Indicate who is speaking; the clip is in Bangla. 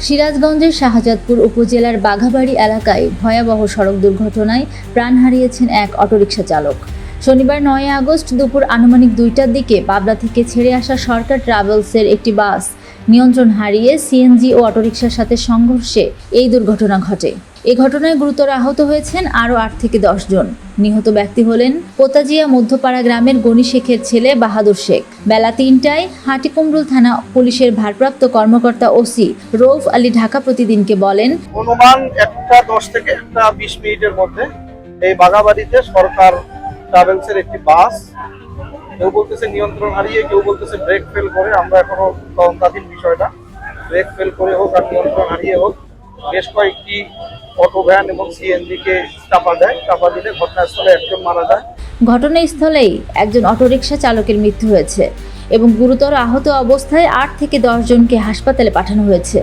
Speaker 1: সিরাজগঞ্জের শাহজাদপুর উপজেলার বাঘাবাড়ি এলাকায় ভয়াবহ সড়ক দুর্ঘটনায় প্রাণ হারিয়েছেন এক অটোরিকশা চালক। শনিবার ৯ আগস্ট দুপুর আনুমানিক ২টার দিকে পাবনা থেকে ছেড়ে আসা সরকার ট্রাভেলসের একটি বাস নিয়ন্ত্রণ হারিয়ে সিএনজি ও অটোরিকশার সাথে সংঘর্ষে এই দুর্ঘটনা ঘটে। এ ঘটনায় গুরুতর আহত হয়েছেন আরও ৮ থেকে ১০ জন। নিহত ব্যক্তি হলেন পোতাজিয়া মধ্যপাড়া গ্রামের গনি শেখের ছেলে বাহাদুর শেখ। বেলা ৩টায় হাটিকুমরুল থানা পুলিশের ভারপ্রাপ্ত কর্মকর্তা ওসি রৌফ আলী ঢাকা প্রতিদিনকে বলেন,
Speaker 2: অনুমান ১:১০ থেকে ১:২০ মিনিটের মধ্যে এই বাঘাবাড়িতে সরকার ট্রাভেলসের একটি বাস, কেউ বলতেছে নিয়ন্ত্রণ হারিয়ে, কেউ বলতেছে ব্রেক ফেল করে। আমরা এখনো তদন্তাধীন বিষয়টা, ব্রেক ফেল করে হোক আর নিয়ন্ত্রণ হারিয়ে হোক, বেশ কয়েকটি অটো ভ্যান এবং সিএনজি কে চাপা দিলে ঘটনাস্থলে একজন মারা যায়।
Speaker 1: ঘটনাস্থলেই একজন অটোরিকশা চালকের মৃত্যু হয়েছে এবং গুরুতর আহত অবস্থায় ৮ থেকে ১০ জনকে হাসপাতালে পাঠানো হয়েছে।